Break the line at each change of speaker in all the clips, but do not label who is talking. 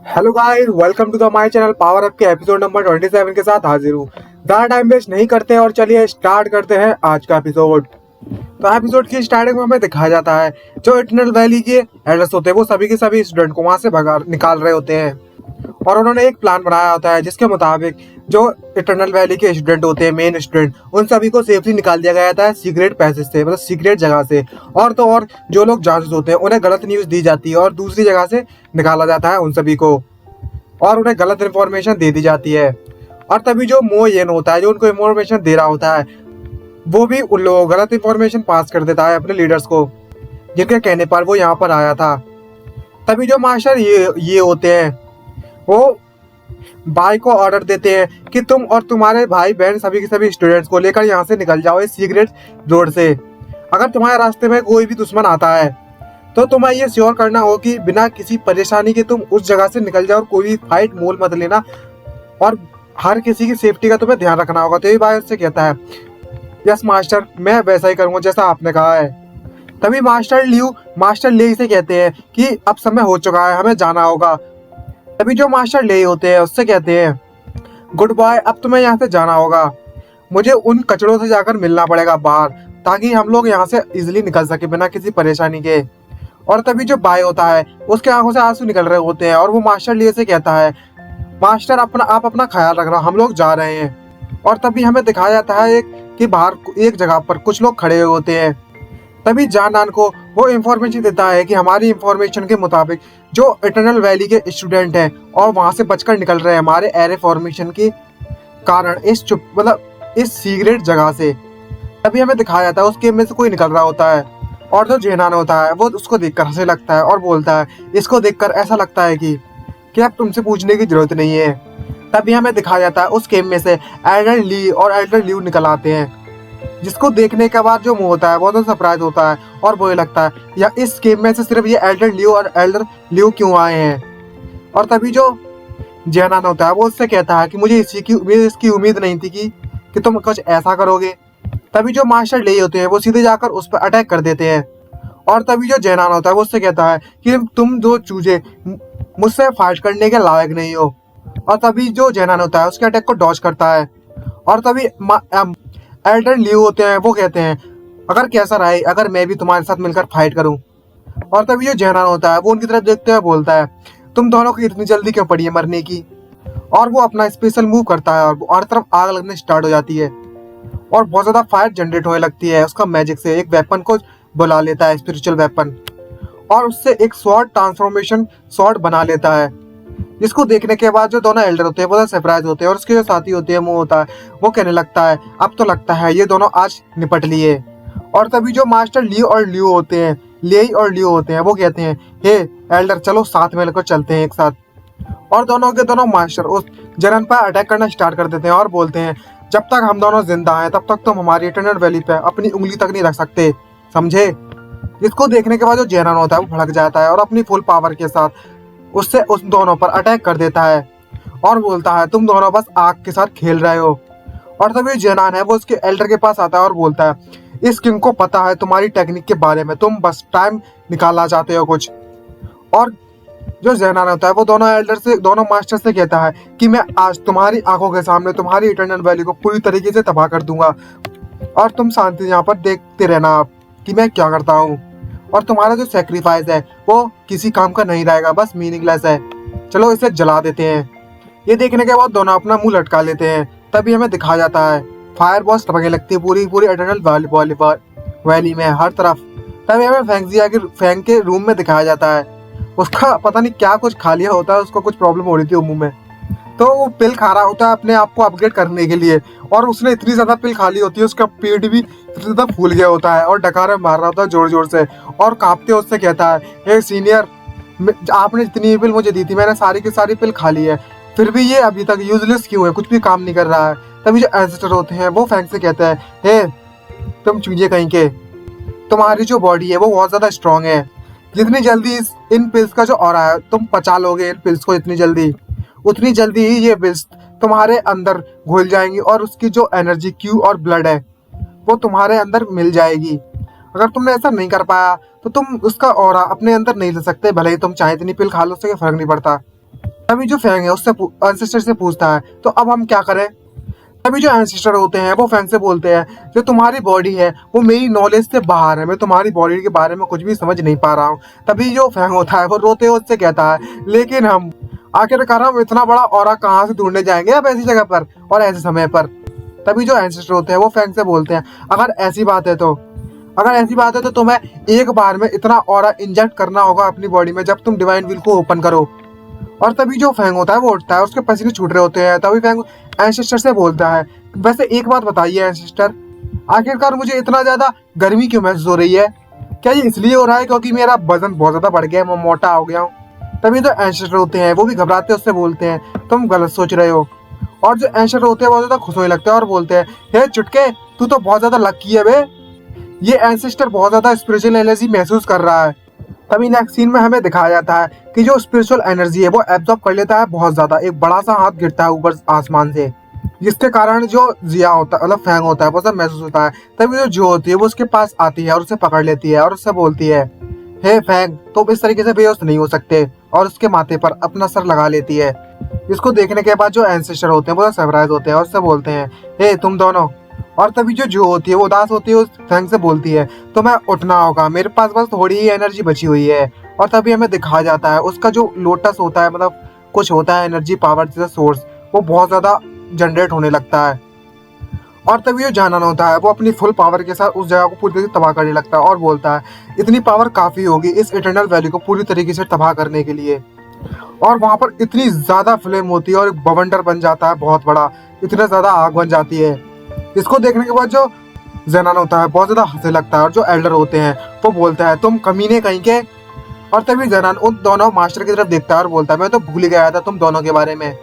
Hello guys, welcome to the my channel power up के episode number 27 के साथ हाजिर हूँ। ज़्यादा टाइम वेस्ट नहीं करते और चलिए स्टार्ट करते हैं आज का एपिसोड। तो एपिसोड की स्टार्टिंग में हमें दिखाया जाता है जो इटरनल वैली के एल्डर्स होते हैं वो सभी के सभी स्टूडेंट को वहां से भगा निकाल रहे होते हैं और उन्होंने एक प्लान बनाया होता है जिसके मुताबिक जो इटरनल वैली के स्टूडेंट होते हैं, मेन स्टूडेंट, उन सभी को सेफली निकाल दिया गया जाता है सीक्रेट पैसेज से, मतलब सीक्रेट जगह से। और तो और जो लोग जासूस होते हैं उन्हें गलत न्यूज़ दी जाती है और दूसरी जगह से निकाला जाता है उन सभी को, और उन्हें गलत इन्फॉर्मेशन दे दी जाती है। और तभी जो मो येन होता है जो उनको इन्फॉर्मेशन दे रहा होता है वो भी उन लोगों को गलत इन्फॉर्मेशन पास कर देता है अपने लीडर्स को, जिनके कहने पर वो यहाँ पर आया था। तभी जो मास्टर ये होते हैं वो भाई को ऑर्डर देते हैं कि तुम और तुम्हारे भाई बहन सभी के सभी स्टूडेंट्स को लेकर यहाँ से निकल जाओ इस सीक्रेट रोड से। अगर तुम्हारे रास्ते में कोई भी दुश्मन आता है तो तुम्हें ये श्योर करना हो कि बिना किसी परेशानी के तुम उस जगह से निकल जाओ और कोई भी फाइट मोल मत लेना, और हर किसी की सेफ्टी का तुम्हें ध्यान रखना होगा। तो ये भाई उससे कहता है यस मास्टर, मैं वैसा ही करूँगा जैसा आपने कहा है। तभी मास्टर ले से कहते हैं कि अब समय हो चुका है, हमें जाना होगा। तभी जो मास्टर ले होते हैं उससे कहते हैं गुड बॉय, अब तुम्हें यहाँ से जाना होगा, मुझे उन कचड़ों से जाकर मिलना पड़ेगा बाहर, ताकि हम लोग यहाँ से इजिली निकल सके बिना किसी परेशानी के। और तभी जो बाय होता है उसके आंखों से आंसू निकल रहे होते हैं और वो मास्टर लिए से कहता है मास्टर आप अपना ख्याल रखना, हम लोग जा रहे हैं। और तभी हमें दिखाया जाता है कि बाहर एक जगह पर कुछ लोग खड़े हुए होते हैं। तभी जानान को वो इन्फॉर्मेशन देता है कि हमारी इन्फॉर्मेशन के मुताबिक जो इटरनल वैली के स्टूडेंट हैं और वहां से बचकर निकल रहे हैं हमारे एयर फॉर्मेशन के कारण इस सीक्रेट जगह से। तभी हमें दिखाया जाता है उस गेम में से कोई निकल रहा होता है और जो जेनान होता है वो उसको देखकर हंसने लगता है और बोलता है इसको देखकर ऐसा लगता है कि अब तुमसे पूछने की जरूरत नहीं है। तभी हमें दिखाया जाता है उस गेम में से एल्डर ली और एल्डर ल्यू निकल आते हैं, जिसको देखने के बाद जो मुंह होता है बहुत सरप्राइज होता है और वो ये लगता है या इस गेम में से सिर्फ ये एल्डर ल्यू और एल्डर ल्यू क्यों आए हैं। और तभी जो जेनान होता है वो उससे कहता है कि मुझे इसकी उम्मीद नहीं थी कि तुम कुछ ऐसा करोगे। तभी जो मास्टर ले होते हैं वो सीधे जाकर उस पर अटैक कर देते हैं। और तभी जो जेनान होता है वो उससे कहता है कि तुम दो चूजे मुझसे फाइट करने के लायक नहीं हो। और तभी जो जेनान होता है उसके अटैक को डॉज करता है। और तभी एल्डर ल्यू होते हैं वो कहते हैं अगर कैसा रहे अगर मैं भी तुम्हारे साथ मिलकर फाइट करूं। और तभी जो जेनान होता है वो उनकी तरफ देखते हुए बोलता है तुम दोनों को इतनी जल्दी क्यों पड़ी है मरने की। और वो अपना स्पेशल मूव करता है और हर तरफ आग लगने स्टार्ट हो जाती है और बहुत ज्यादा फायर जनरेट होने लगती है उसका मैजिक से। एक वेपन को बुला लेता है, स्पिरिचुअल वेपन, और उससे एक स्वॉर्ड ट्रांसफॉर्मेशन स्वॉर्ड बना लेता है, जिसको देखने के बाद जो दोनों एल्डर होते हैं वो सरप्राइज होते हैं। और उसके जो साथी होते हैं वो होता है वो कहने लगता है अब तो लगता है ये दोनों आज निपट लिए। और तभी जो मास्टर ली और ल्यू होते हैं वो कहते हैं हे एल्डर चलो साथ में लेकर चलते हैं एक साथ। और दोनों के दोनों मास्टर उस जनन पर अटैक करना स्टार्ट कर देते हैं और बोलते हैं जब तक हम दोनों जिंदा हैं तब तक तुम हमारी इटरनल वैली पे अपनी उंगली तक नहीं रख सकते, समझे। इसको देखने के बाद जो जेनान होता है वो भड़क जाता है और अपनी फुल पावर के साथ उससे उस दोनों पर अटैक कर देता है और बोलता है तुम दोनों बस आग के साथ खेल रहे हो। और तभी जेनान है वो उसके एल्डर के पास आता है और बोलता है इस किंग को पता है तुम्हारी टेक्निक के बारे में, तुम बस टाइम निकालना चाहते हो कुछ। और जो जेनान होता है वो दोनों मास्टर से कहता है कि मैं आज तुम्हारी आंखों के सामने तुम्हारी इटरनल वैली को पूरी तरीके से तबाह कर दूंगा और तुम शांति यहाँ पर देखते रहना आप कि मैं क्या करता हूँ। और तुम्हारा जो सेक्रीफाइस है वो किसी काम का नहीं रहेगा, बस मीनिंगलेस है, चलो इसे जला देते हैं। ये देखने के बाद दोनों अपना मुंह लटका लेते हैं। तभी हमें दिखाया जाता है फायर बॉल्स टपकने लगती है पूरी इटरनल वैली में हर तरफ। तभी हमें फैंग के रूम में दिखाया जाता है उसका पता नहीं क्या कुछ खा लिया होता है, उसको कुछ प्रॉब्लम हो रही थी मुंह में, तो वो पिल खा रहा होता है अपने आप को अपग्रेड करने के लिए। और उसने इतनी ज्यादा पिल खा ली होती है उसका पेट भी इतना ज्यादा फूल गया होता है और डकारे मार रहा होता है जोर जोर से और कांपते उससे कहता है हे सीनियर, आपने जितनी पिल मुझे दी थी मैंने सारी की सारी पिल खा ली है, फिर भी ये अभी तक यूजलेस क्यों है, कुछ भी काम नहीं कर रहा है। तभी जो एंसेस्टर होते हैं वो फैंक से कहते हैं हे तुम चूजे कहीं के, तुम्हारी जो बॉडी है वो बहुत ज्यादा स्ट्रांग है, जितनी जल्दी इन पिल्स का जो ऑरा है तुम पचा लोगे इन पिल्स को उतनी जल्दी ही ये पिल्स तुम्हारे अंदर घुल जाएंगी और उसकी जो एनर्जी क्यू और ब्लड है वो तुम्हारे अंदर मिल जाएगी। अगर तुमने ऐसा नहीं कर पाया तो तुम उसका ऑरा अपने अंदर नहीं ले सकते, भले ही तुम चाहे इतनी पिल खा लो उससे फर्क नहीं पड़ता। तभी जो फैंग है उससे एंसेस्टर से पूछता है तो अब हम क्या करें। तभी जो एंसेस्टर होते हैं वो फैंग से बोलते हैं जो तुम्हारी बॉडी है वो मेरी नॉलेज से बाहर है, मैं तुम्हारी बॉडी के बारे में कुछ भी समझ नहीं पा रहा हूँ। तभी जो फैंग होता है वो रोते हुए उससे कहता है लेकिन हम आखिरकार हम इतना बड़ा ऑरा कहाँ से ढूंढने जाएंगे अब ऐसी जगह पर और ऐसे समय पर। तभी जो एंसेस्टर होते हैं वो फैंग से बोलते हैं अगर ऐसी बात है तो तुम्हें एक बार में इतना ऑरा इंजेक्ट करना होगा अपनी बॉडी में जब तुम डिवाइन विल को ओपन करो। और तभी जो फैंग होता है वो उठता है, उसके पसीने छूट रहे होते हैं। तभी फैंग एंसेस्टर से बोलता है वैसे एक बात बताइए एंसेस्टर, आखिरकार मुझे इतना ज्यादा गर्मी क्यों महसूस हो रही है? क्या ये इसलिए हो रहा है क्योंकि मेरा वजन बहुत ज्यादा बढ़ गया है, मैं मोटा हो गया हूँ? तभी जो एंसेस्टर होते हैं वो भी घबराते उससे बोलते हैं तुम गलत सोच रहे हो। और जो एंसेस्टर होते हैं बहुत ज्यादा खुश होने लगते हैं और बोलते हैं हे चुटके, तू तो बहुत ज्यादा लकी है बे, ये एंसेस्टर बहुत ज्यादा स्पिरिचुअल एनर्जी महसूस कर रहा है। तभी नेक्स्ट सीन में हमें दिखाया जाता है कि जो स्पिरिचुअल एनर्जी है वो एब्जॉर्ब कर लेता है बहुत ज्यादा, एक बड़ा सा हाथ गिरता है ऊपर आसमान से, जिसके कारण जो जिया होता है मतलब फैंग होता है वो सब महसूस होता है। तभी जो होती है वो उसके पास आती है और उसे पकड़ लेती है और उससे बोलती है हे फैंग तुम इस तरीके से बेहोश नहीं हो सकते, और उसके माथे पर अपना सर लगा लेती है। इसको देखने के बाद जो एंसेस्टर होते हैं वो सरप्राइज होते हैं और उससे बोलते हैं हे तुम दोनों। और तभी जो होती है वो उदास होती है, उस फैंग से बोलती है तो मैं उठना होगा, मेरे पास बस थोड़ी ही एनर्जी बची हुई है। और तभी हमें दिखाया जाता है उसका जो लोटस होता है मतलब कुछ होता है एनर्जी पावर जैसा सोर्स, वो बहुत ज्यादा जनरेट होने लगता है। और तभी जो जानन होता है वो अपनी फुल पावर के साथ उस जगह को पूरी तरीके से तबाह करने लगता है और बोलता है इतनी पावर काफी होगी इस इटर्नल वैली को पूरी तरीके से तबाह करने के लिए। और वहां पर इतनी ज्यादा फ्लेम होती है और एक बवंडर बन जाता है बहुत बड़ा, इतना ज्यादा आग बन जाती है। इसको देखने के बाद जो ज़ेनान होता है बहुत ज्यादा हंसने लगता है और जो एल्डर होते हैं वो बोलता है तुम कमीने कहीं के। और तभी ज़ेनान उन दोनों मास्टर की तरफ देखता है और बोलता है मैं तो भूल गया था तुम दोनों के बारे में,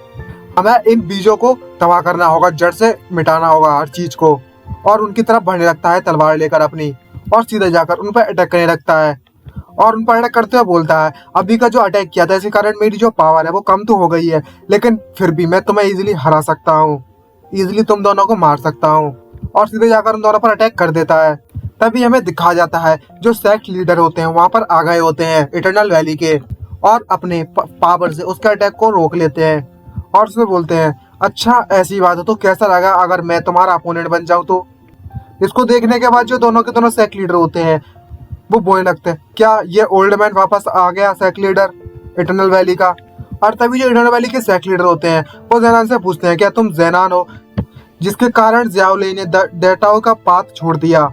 हमें इन बीजों को तबाह करना होगा, जड़ से मिटाना होगा हर चीज को। और उनकी तरफ बढ़ने लगता है तलवार लेकर अपनी और सीधे जाकर उन पर अटैक करने लगता है। और उन पर अटैक करते हुए बोलता है अभी का जो अटैक किया था इसी कारण मेरी जो पावर है वो कम तो हो गई है, लेकिन फिर भी मैं तुम्हें इजीली हरा सकता हूँ, इजीली तुम दोनों को मार सकता हूँ। और सीधे जाकर उन दोनों पर अटैक कर देता है। तभी हमें दिखाया जाता है जो सेक्ट लीडर होते हैं वहां पर आ गए होते हैं इटर्नल वैली के और अपने पावर से उसके अटैक को रोक लेते हैं। और उसमें बोलते हैं अच्छा ऐसी बात है तो कैसा लगा अगर मैं तुम्हारा अपोनेंट बन जाऊं तो। इसको देखने के बाद जो दोनों के दोनों सेक्ट लीडर होते हैं वो बोलने लगते हैं क्या ये ओल्ड मैन वापस आ गया सेक्ट लीडर इटर्नल वैली का। और तभी जो इटर्नल वैली के सेक्ट लीडर होते हैं वो ज़ेनान से पूछते हैं क्या तुम ज़ेनान हो जिसके कारण ज़ियाओली ने डेटाओ का पाथ छोड़ दिया,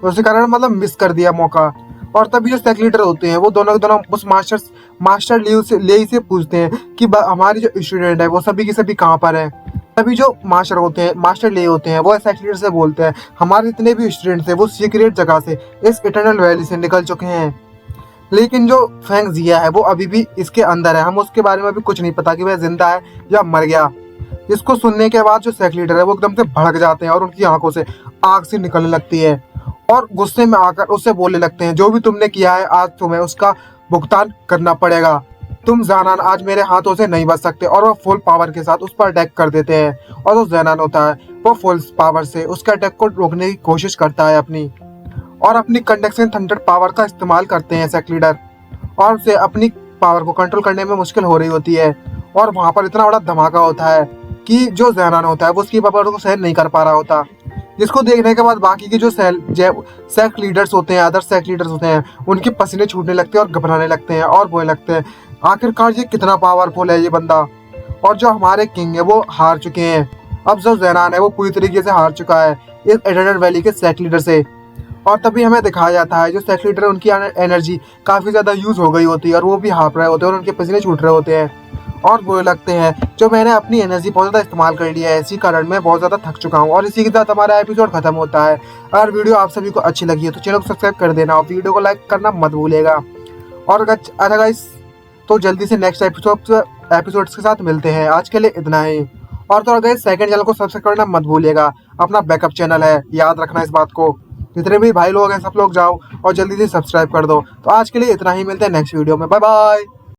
उसके कारण मतलब मिस कर दिया मौका। और तभी जो सेक्ट लीडर होते हैं वो दोनों के दोनों उस मास्टर ले से पूछते हैं कि हमारी जो स्टूडेंट है वो सभी की सभी कहाँ पर है। तभी जो मास्टर ले होते हैं वो सेक्ट लीडर से बोलते हैं हमारे जितने भी स्टूडेंट्स हैं वो सीक्रेट जगह से इस इटर्नल वैली से निकल चुके हैं, लेकिन जो फैंग जिया है वो अभी भी इसके अंदर है, हम उसके बारे में भी कुछ नहीं पता कि वह जिंदा है या मर गया। इसको सुनने के बाद जो सेक्ट लीडर है वो एकदम से भड़क जाते हैं और उनकी आंखों से आग से निकलने लगती है और गुस्से में आकर उससे बोलने लगते हैं जो भी तुमने किया है आज तुम्हें उसका भुगतान करना पड़ेगा, तुम ज़ेनान आज मेरे हाथों से नहीं बच सकते। और वो फुल पावर के साथ उस पर अटैक कर देते हैं और जो ज़ेनान होता है वो फुल पावर से उसके अटैक को रोकने की कोशिश करता है अपनी कंडक्शन थंडर पावर का इस्तेमाल करते हैं सेक्ट लीडर, और उसे अपनी पावर को कंट्रोल करने में मुश्किल हो रही होती है। और वहां पर इतना बड़ा धमाका होता है कि जो ज़ेनान होता है वो उसकी पावर को सहन नहीं कर पा रहा होता, जिसको देखने के बाद बाकी के जो सेक्ट लीडर्स होते हैं अदर सेक्ट लीडर्स होते हैं उनके पसीने छूटने लगते हैं और घबराने लगते हैं और बोलने लगते हैं आखिरकार ये कितना पावरफुल है ये बंदा, और जो हमारे किंग है वो हार चुके हैं, अब जो ज़ेनान है वो पूरी तरीके से हार चुका है इस इटर्नल वैली के सेक्ट लीडर से। और तभी हमें दिखाया जाता है जो सेक्ट लीडर है उनकी एनर्जी काफ़ी ज़्यादा यूज़ हो गई होती है और वो भी हाफ रहे होते हैं और उनके पसीने छूट रहे होते हैं और बोलने लगते हैं जो मैंने अपनी एनर्जी बहुत ज़्यादा इस्तेमाल कर लिया है इसी कारण मैं बहुत ज़्यादा थक चुका हूँ। और इसी के साथ हमारा एपिसोड खत्म होता है। अगर वीडियो आप सभी को अच्छी लगी है तो चैनल को सब्सक्राइब कर देना और वीडियो को लाइक करना मत भूलिएगा। और अच्छा गाइस तो जल्दी से नेक्स्ट एपिसोड्स के साथ मिलते हैं, आज के लिए इतना ही। और तो गाइस सेकंड चैनल को सब्सक्राइब करना मत भूलिएगा, अपना बैकअप चैनल है, याद रखना इस बात को। जितने भी भाई लोग हैं सब लोग जाओ और जल्दी से सब्सक्राइब कर दो। तो आज के लिए इतना ही, मिलते हैं नेक्स्ट वीडियो में, बाय बाय।